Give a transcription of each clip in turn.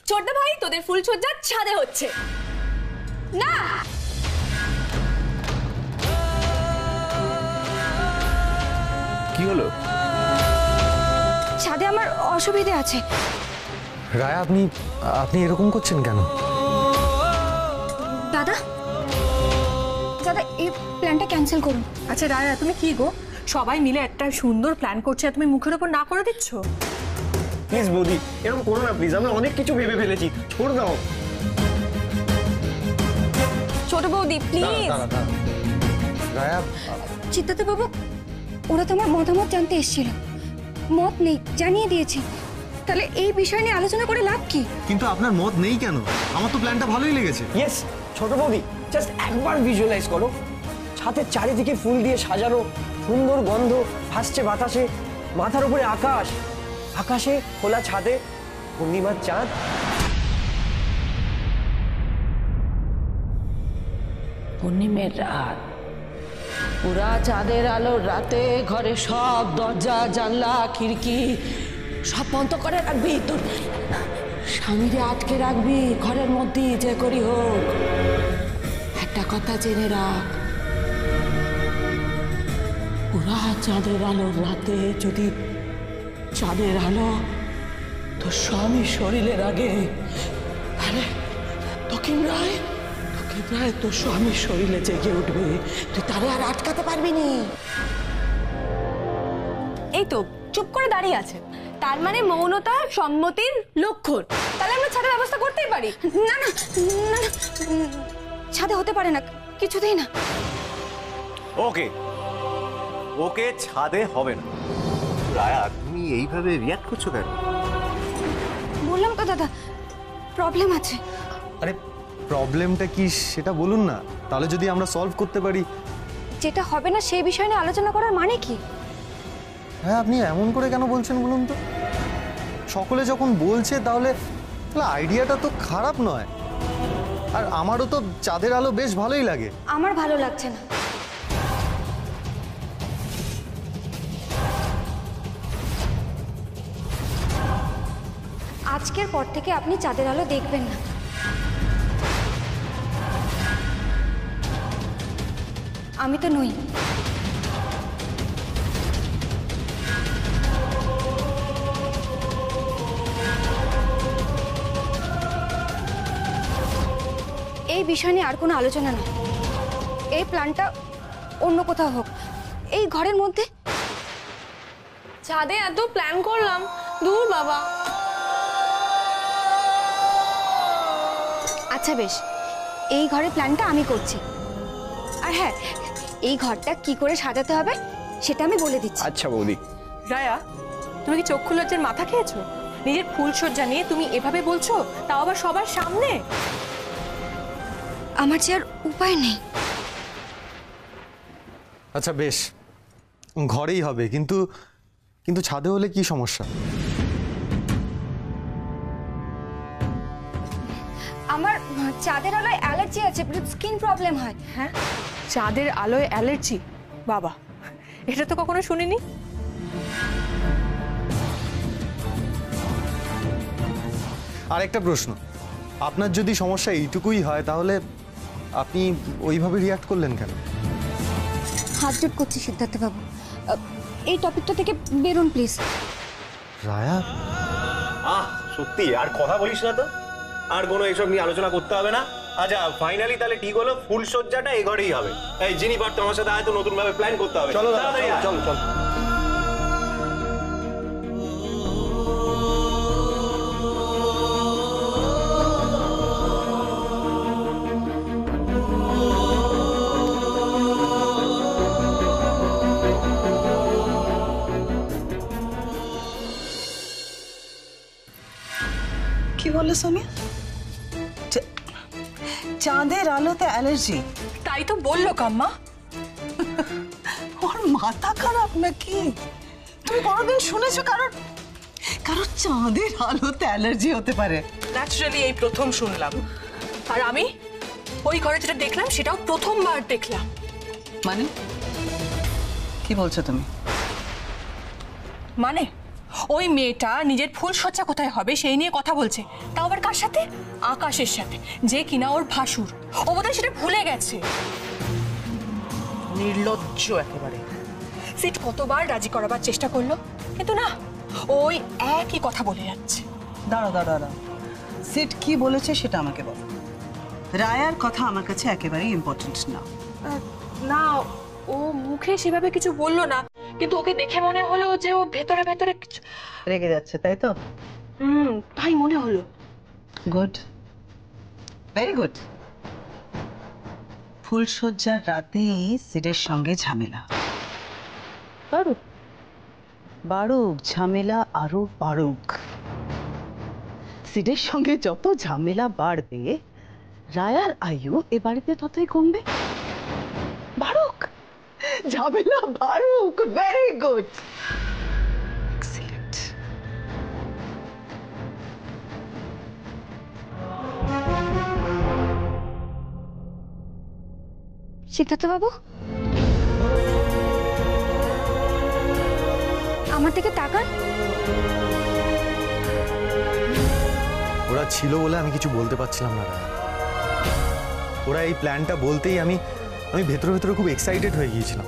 ছোটদা ভাই তোদের ফুলসজ্জা ছাদে হচ্ছে না। কি হলো? ছাদে আমার অসুবিধা আছে। রায়া আপনি এরকম করছেন কেন? দাদা দাদা এই প্ল্যানটা ক্যান্সেল করুন। আচ্ছা রায়া তুমি কি গো, সবাই মিলে একটা সুন্দর প্ল্যান করছে আর তুমি মুখের উপর না করে দিচ্ছ? প্লিজ বৌদি এরকম করো না প্লিজ, আমরা অনেক কিছু ভেবে ফেলেছি, ছোড় দাও। ছোট বৌদি প্লিজ। রায়া সিদ্ধার্থ বাবু, ওরা তোমার মতামত জানতে এসেছিল, মত নেই জানিয়ে দিয়েছি, তাহলে এই বিষয় নিয়ে আলোচনা করে লাভ কি? কিন্তু আপনার মত নেই কেন? আমার তো প্ল্যানটা ভালোই লেগেছে। ইয়েস ছোট বৌদি, জাস্ট একবার ভিজুয়ালাইজ করো, ছাদের চারিদিকে ফুল দিয়ে সাজানো, সুন্দর গন্ধ ভাসছে বাতাসে, মাথার উপরে আকাশ, আকাশে খোলা ছাদে পূর্ণিমার চাঁদ। পূর্ণিমের রাত, পুরা চাঁদের আলোর রাতে ঘরে সব দরজা জানলা খিড়কি সব বন্ধ করে রাখবি, তোর স্বামীরে আটকে রাখবি ঘরের মধ্যে যে করি হোক। একটা কথা জেনে রাখ, পুরা চাঁদের আলোর রাতে যদি চাঁদের আলো তোর স্বামীর শরীরের আগে, তাহলে দক্ষিণ রায় তোর স্বামীর শরীরে জেগে উঠবে, তুই তারে আর আটকাতে পারবি নি। এই তো চুপ করে দাঁড়িয়ে আছে, তার মানে মৌনতা সম্মতির লক্ষণ। তাহলে আমরা ছাদের ব্যবস্থা করতেই পারি। না না না, ছাদে হতে পারে না, কিছুতেই না। ওকে ওকে ছাদে হবে না। রায়া তুমি এইভাবে রিয়াক্ট করছো কেন? বললাম তো দাদা প্রবলেম আছে। আরে প্রবলেমটা কি সেটা বলুন না, তাহলে যদি আমরা সলভ করতে পারি। যেটা হবে না সেই বিষয় নিয়ে আলোচনা করার মানে কি? হ্যাঁ আপনি এমন করে কেন বলছেন বলুন তো? সকলে যখন বলছে তাহলে আইডিয়াটা তো খারাপ নয়, আর আমারও তো চাঁদের আলো বেশ ভালোই লাগে। আমার ভালো লাগছে না। আজকের পর থেকে আপনি চাঁদের আলো দেখবেন না। আমি তো নই। এই বিষয় নিয়ে আর কোনো আলোচনা নেই। এই প্ল্যানটা অন্য কোথাও হোক, এই ঘরের মধ্যে। ছাদে এত প্ল্যান করলাম, দূর বাবা। আচ্ছা বেশ, এই ঘরের প্ল্যানটা আমি করছি। আর হ্যাঁ, এই ঘরটা কি করে সাজাতে হবে সেটা আমি বলে দিচ্ছি। আচ্ছা বৌদি। রায়া তুমি কি চক্ষু লজ্জার মাথা খেয়েছো? নিজের ফুলসজ্জা নিয়ে তুমি এভাবে বলছো, তাও আবার সবার সামনে। আমার যে আর উপায় নেই। আচ্ছা বেশ, ঘরেই হবে, কিন্তু কিন্তু ছাদে হলে কি সমস্যা? আমার চাঁদের আলোয় অ্যালার্জি আছে, স্কিন প্রবলেম হয়। হ্যাঁ, চাঁদের আলোয় অ্যালার্জি? বাবা, এটা তো কখনো শুনিনি। আরেকটা প্রশ্ন, আপনার যদি সমস্যা এইটুকুই হয় তাহলে আপনি ওইভাবে রিয়াক্ট করলেন কেন? হাত জোট করছি সিদ্ধার্থ বাবু, এই টপিকটা থেকে বেরোন প্লিজ। রায়া সত্যি আর কথা বলিস না তো, আর কোনো এসব নিয়ে আলোচনা করতে হবে না। আচ্ছা ফাইনালি তাহলে ঠিক হলো, ফুলসজ্জাটা এই ঘরেই হবে। এই যিনি পারতো আমার সাথে হয়তো নতুন ভাবে প্ল্যান করতে হবে। চলো চল চল। কি বললো সোনিয়া? চাঁদের আলোতে অ্যালার্জি? তাই তো বললো কাম্মা। ওর মাথা খারাপ নাকি? তুমি কোনোদিন শুনেছো কারোর চাঁদের আলোতে অ্যালার্জি হতে পারে? ন্যাচারালি এই প্রথম শুনলাম। আর আমি ওই ঘরে যেটা দেখলাম সেটাও প্রথমবার দেখলাম। মানে কি বলছো তুমি? মানে ওই মেয়েটা নিজের ফুলসজ্জা কোথায় হবে সেই নিয়ে কথা বলছে, তাও আবার কার সাথে? আকাশের সাথে, যে কিনা ওর ভাসুর। ও বোধহয় সেটা ভুলে গেছে। নির্লজ্জ একেবারে। সিট কতবার রাজি করাবার চেষ্টা করলো, কিন্তু না, ওই একই কথা বলে যাচ্ছে। দাঁড়া দাঁড়া দাঁড়া, সিট কি বলেছে সেটা আমাকে বল। রায়ার কথা আমার কাছে একেবারেই ইম্পর্টেন্ট না। না, ও মুখে সেভাবে কিছু বললো না, কিন্তু ওকে দেখে মনে হলো যে ও ভেতরে ভেতরে কিছু রেগে যাচ্ছে, তাই তো? তাই মনে হলো। Good, very good. ফুলসজ্জার রাতেই সিটের সঙ্গে ঝামেলা। বাড়ুক বাড়ুক, ঝামেলা আরো বাড়ুক। সিটের সঙ্গে যত ঝামেলা বাড়বে, রায়ার আয়ু এ বাড়িতে ততই কমবে। বাড়ুক, ঝামেলা বাড়ুক। Very good, excellent. সিদ্ধার্থ বাবু, আমার দিকে তাকান। ওরা ছিল বলে আমি কিছু বলতে পারছিলাম না রায়া। ওরা এই প্ল্যানটা বলতেই আমি ভেতরে ভেতরে খুব এক্সাইটেড হয়ে গিয়েছিলাম।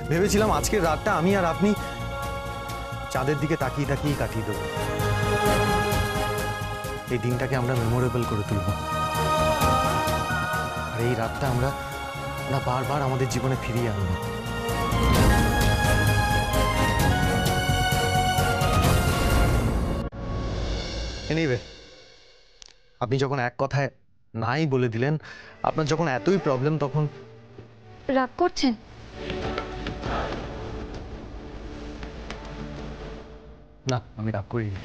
ভেবেছিলাম আজকের রাতটা আমি আর আপনি চাঁদের দিকে তাকিয়ে তাকিয়ে কাটিয়ে দেবো। এই দিনটাকে আমরা মেমোরেবল করে তুলব, আর এই রাতটা আমরা বারবার আমাদের জীবনে ফিরিয়ে আনবো। এনিওয়ে, আপনি যখন এক কথায় নাই বলে দিলেন, আপনার যখন এতই প্রবলেম, তখন রাগ করছেন? না, আমি রাগ করিনি।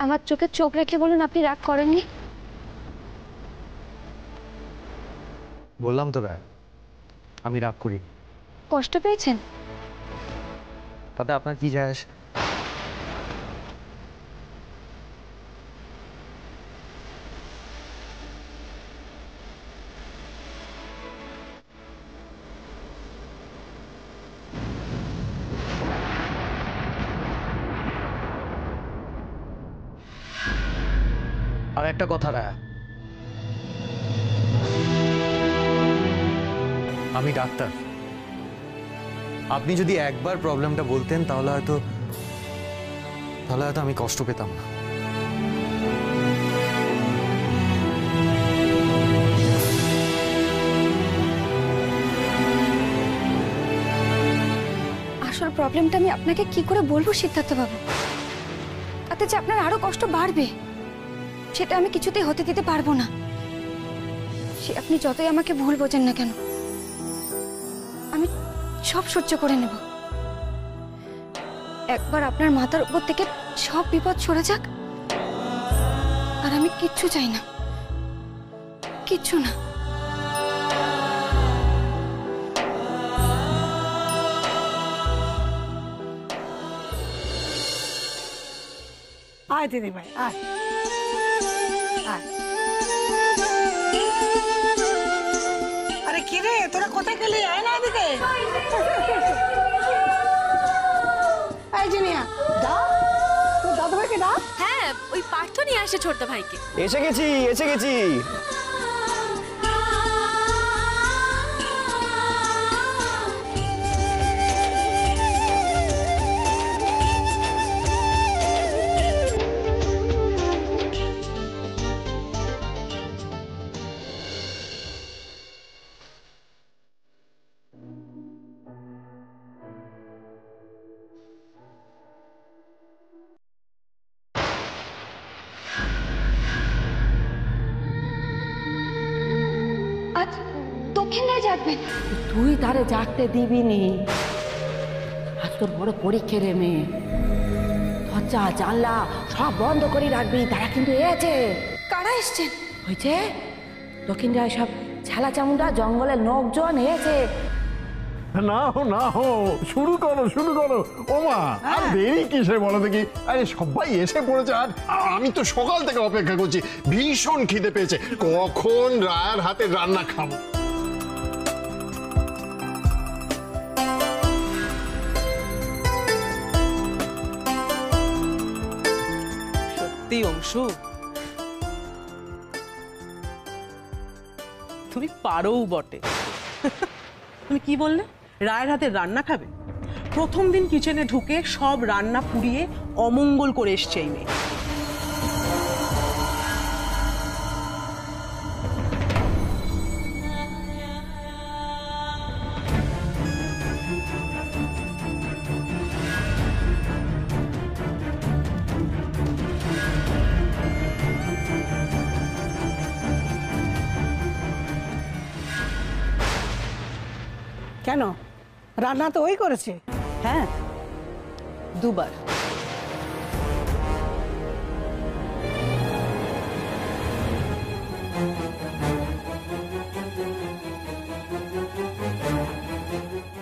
আমার চোখে চোখ রেখে বলুন আপনি রাগ করেননি। বললাম তো রায়, আমি রাগ করি। কষ্ট পেয়েছেন? তাতে আপনার কি যায় আসে? আর একটা কথা রায়, আমি ডাক্তার। আপনি যদি একবার প্রবলেমটা বলতেন তাহলে হয়তো আমি কষ্ট পেতাম না। আসল প্রবলেমটা আমি আপনাকে কি করে বলবো সিদ্ধার্থ বাবু? তাতে যে আপনার আরো কষ্ট বাড়বে, সেটা আমি কিছুতেই হতে দিতে পারবো না। সে আপনি যতই আমাকে ভুল বোঝেন না কেন, আমি সব সহ্য করে নেব। একবার আপনার মাথার উপর থেকে সব বিপদ সরে যাক, আর আমি কিচ্ছু চাই না, কিচ্ছু না। আয় দিদি ভাই, আয় আয়। আরে কি রে, তোরা কোথায় গেলি? আয় না এদিকে। এই জিনিয়া, দা তোর দাদু ভাইকে দা। হ্যাঁ, ওই পার্থ নিয়ে আসে ছোট ভাইকে। এসে গেছি, এসে গেছি। আজ দক্ষিণ রায় যাবেন? তুই তারে জাগতে দিবি নি। আজ তোর বড় পরীক্ষা রে মেয়ে। দরজা জানলা সব বন্ধ করে রাখবি, তারা কিন্তু এসেছে। কারা এসছেন? হয়েছে দক্ষিণ রায় সব ছেলা চামুন্ডা জঙ্গলের লোকজন এসেছে। না শুরু করো ওমা, আর দেরি কিসে বলো দেখি? আরে সবাই এসে পড়েছে, আর আমি তো সকাল থেকে অপেক্ষা করছি, ভীষণ খিদে পেয়েছে, কখন রায়ার হাতে রান্না খাবো। সত্যি অংশু, তুমি পারোও বটে। তুমি কি বললে, রায়ের হাতে রান্না খাবে? প্রথম দিন কিচেনে ঢুকে সব রান্না পুড়িয়ে অমঙ্গল করে এসছে এই মেয়ে। কেন, রান্না তো ওই করেছে। হ্যাঁ, দুবার।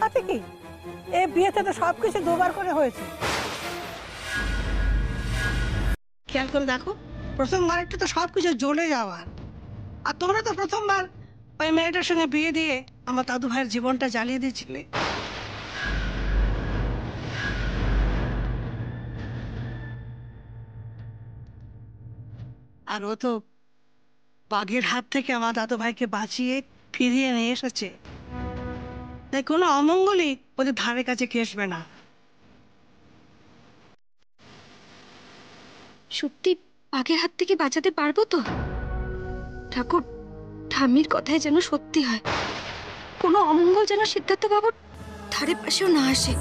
তাতে কি, এই বিয়েতে তো সবকিছু দুবার করে হয়েছে। খেয়াল করে দেখো, প্রথমবার একটু তো সবকিছু জ্বলে যাওয়ার, আর তোমরা তো প্রথমবার ওই মেয়েটার সঙ্গে বিয়ে দিয়ে আমার দাদু ভাইয়ের জীবনটা জ্বালিয়ে দিয়েছিলে। আর ও তো বাঘের হাত থেকে আমার দাদু ভাইকে বাঁচিয়ে ফিরিয়ে নিয়ে এসেছে, তাই কোনো অমঙ্গলই ওদের ধারে কাছে ঘেঁষবে না। সত্যি বাঘের হাত থেকে বাঁচাতে পারবো তো? ঠাকুর, ঠাম্মির কথাই যেন সত্যি হয়, কোনো অমঙ্গল যেন সিদ্ধার্থ বাবুর ধারে পাশেও না আসে।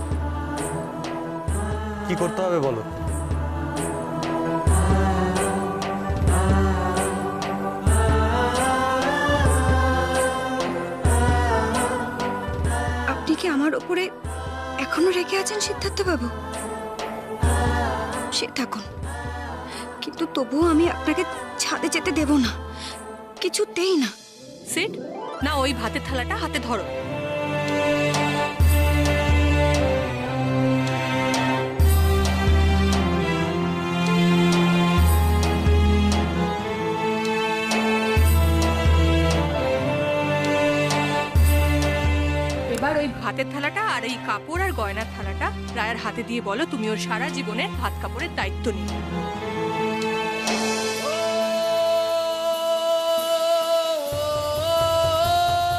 কি করতে হবে বলো? আপনি কি আমার উপরে এখনো রেগে আছেন সিদ্ধার্থ বাবু? সে থাকুন, কিন্তু তবুও আমি আপনাকে ছাদে যেতে দেব না, কিছুতেই না। সিট, না ওই ভাতের থালাটা হাতে ধরো। এবার ওই ভাতের থালাটা আর এই কাপড় আর গয়নার থালাটা রায়ের হাতে দিয়ে বলো তুমি ওর সারা জীবনের ভাত কাপড়ের দায়িত্ব নিও।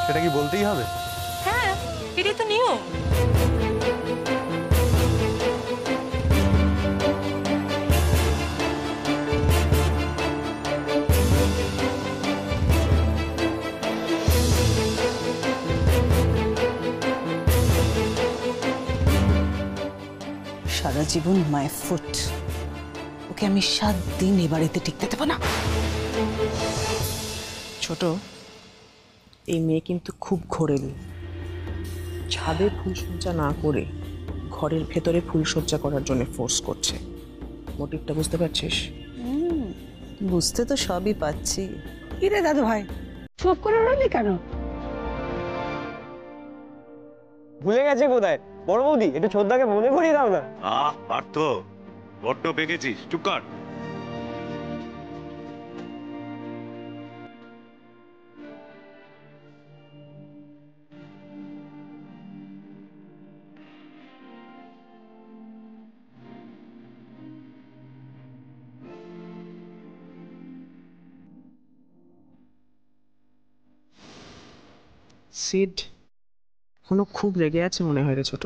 সেটা কি বলতেই হবে? হ্যাঁ, এটাই তো নিয়ম। সারা জীবন মায়ের ফুট, ওকে আমি 7 দিন এ বাড়িতে টিকতে দেবো না। ছোট, এই মেয়ে কিন্তু খুব ঘোরেলি। ছাদে ফুলসজ্জা না করে ঘরের ভেতরে ফুলসজ্জা করার জন্য ফোর্স করছে। মোটিভটা বুঝতে পারছিস? বুঝতে তো সবই পাচ্ছি। কি রে দাদু ভাই, চুপ করে রইলি কেন? ভুলে গেছে কোথায় বড় বৌদি, একটু ছোটদাকে মনে করিয়ে দাও না। পার্থ, বড্ড পেকেছিস, চুপ কর। সিড এখনো খুব রেগে আছে মনে হয় রে ছোট।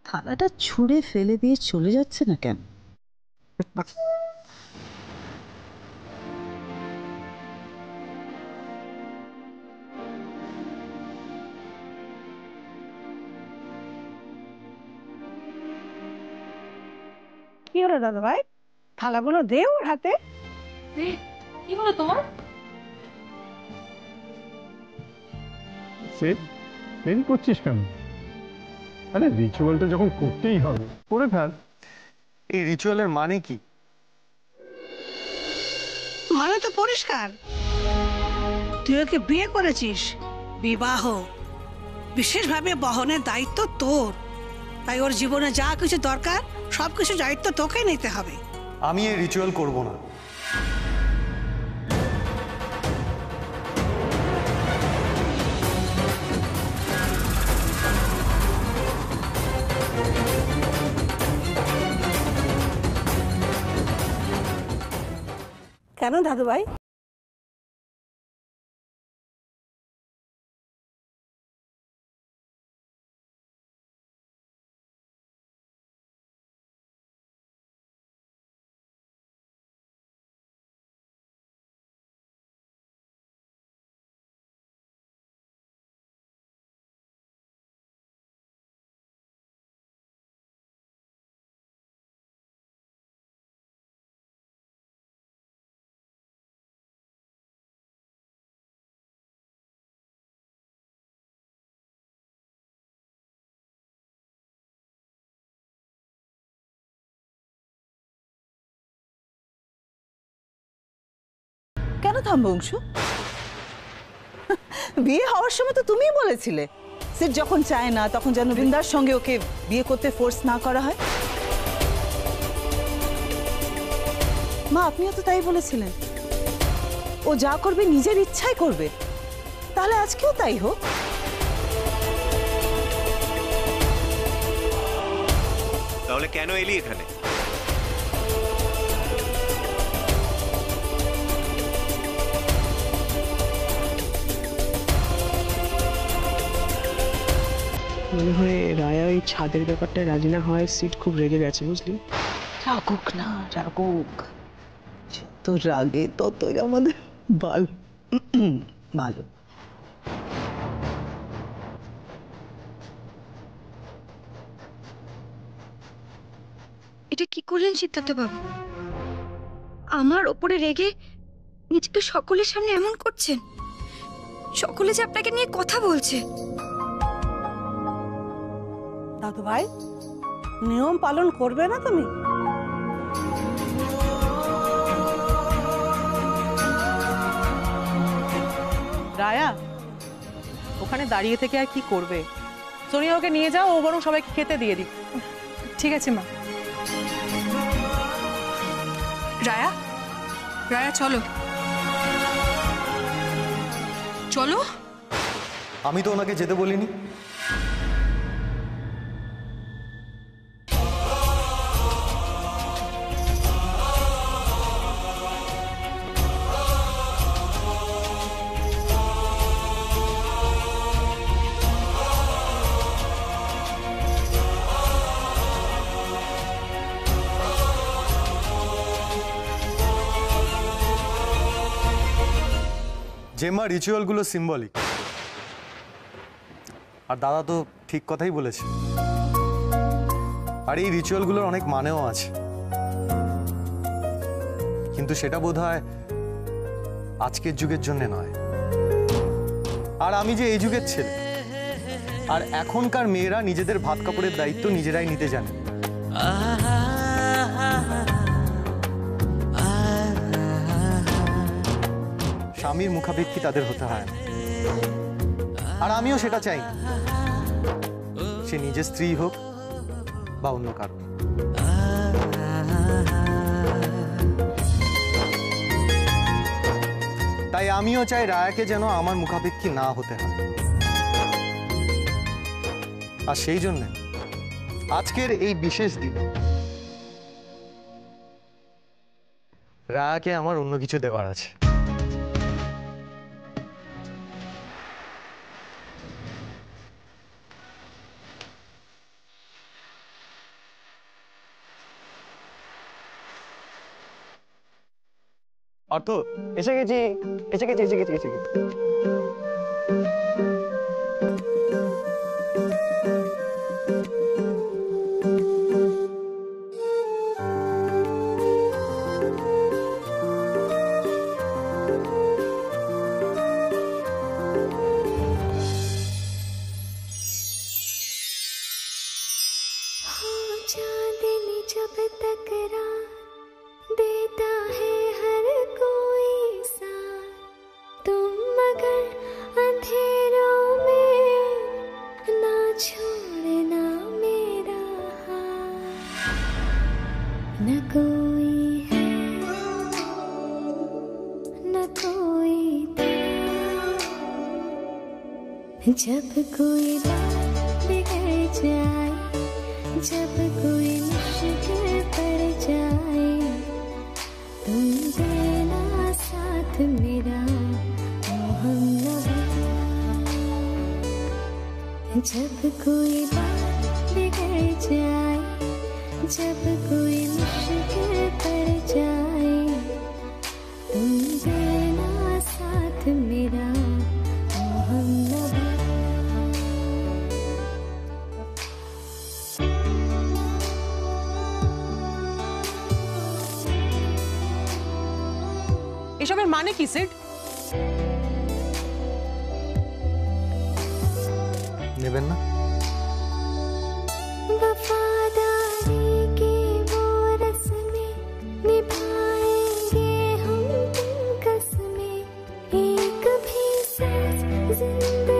থালাটা ছুঁড়ে ফেলে দিয়ে চলে যাচ্ছে না কেন? কি হলো দাদু ভাই, থালাগুলো দে ওর হাতে। কি হলো তোমার? দেরি করছিস কেন? আরে রিচুয়ালটা যখন করতেই হবে করে ফেল। এই রিচুয়ালের মানে কি? মানে তো পরিষ্কার, তুই ওকে বিয়ে করেছিস, বিবাহ বিশেষভাবে বহনের দায়িত্ব তোর। তাই ওর জীবনে যা কিছু দরকার সবকিছু দায়িত্ব তোকে নিতে হবে। আমি এই রিচুয়াল করব না। কেন দাদু ভাই? কেন থামবো অংশু? বিয়ে হওয়ার সময় তো তুমিই বলেছিলে সিট যখন চায় না তখন যেন বৃন্দার সঙ্গে ওকে বিয়ে করতে ফোর্স না করা হয়। মা আপনিও তো তাই বলেছিলেন, ও যা করবে নিজের ইচ্ছায় করবে, তাহলে আজকেও তাই হোক। তাহলে কেন এলি এখানে? মনে হয় রায়া ওই ছাদের ব্যাপারটা রাজি না হয় সিট খুব রেগে গেছে, বুঝলি? রাগুক না, রাগুক, যত রাগে ততই আমাদের ভালো। ভালো। এটা কি করলেন সিদ্ধার্থ বাবু? আমার ওপরে রেগে নিজেকে সকলের সামনে এমন করছেন। সকলে যে আপনাকে নিয়ে কথা বলছে। দাদু ভাই, নিয়ম পালন করবে না তুমি? রায়া ওখানে দাঁড়িয়ে থেকে আর কি করবে? সোনিয়া ওকে নিয়ে যাও, ও বরং সবাইকে খেতে দিয়ে দিক। ঠিক আছে মা। রায়া, রায়া চলো চলো। আমি তো ওনাকে যেতে বলিনি। জেম্মা, রিচুয়ালগুলো সিম্বলিক, আর দাদা তো ঠিক কথাই বলেছে। আর এই রিচুয়ালগুলোর অনেক মানেও আছে, কিন্তু সেটা বোধহয় আজকের যুগের জন্য নয়। আর আমি যে এই যুগের ছেলে, আর এখনকার মেয়েরা নিজেদের ভাত কাপড়ের দায়িত্ব নিজেরাই নিতে জানে। স্বামীর মুখাপেক্ষী তাদের হতে হয় না, আর আমিও সেটা চাই না, সে নিজের স্ত্রী হোক বা অন্য কারো। তাই আমিও চাই রায়াকে যেন আমার মুখাপেক্ষী না হতে হয়। আর সেই জন্য আজকের এই বিশেষ দিন রায়াকে আমার অন্য কিছু দেওয়ার আছে। অর্থ এসে গেছি, এসে গেছি, এসে গেছি, এসে গেছি। चांदनी जब तकरार देता है हर कोई साथ, तुम मगर अंधेरों में ना छोड़ना मेरा न कोई है न कोई था। जब कोई बात बिगड़ जाए, जब कोई मुश्किल पड़ जाए, तुम देना साथ मेरा मोहम्मद। जब कोई बात बिगड़ जाए, जब कोई मुश्किल पड़ जाए, तुम देना साथ मेरा मोहम्मद। এসবের মানে কি সিড? নেবেন না? वफादारी की वो रस्में निभाएंगे हम तुम कसमें, एक भी सांस जिंदगी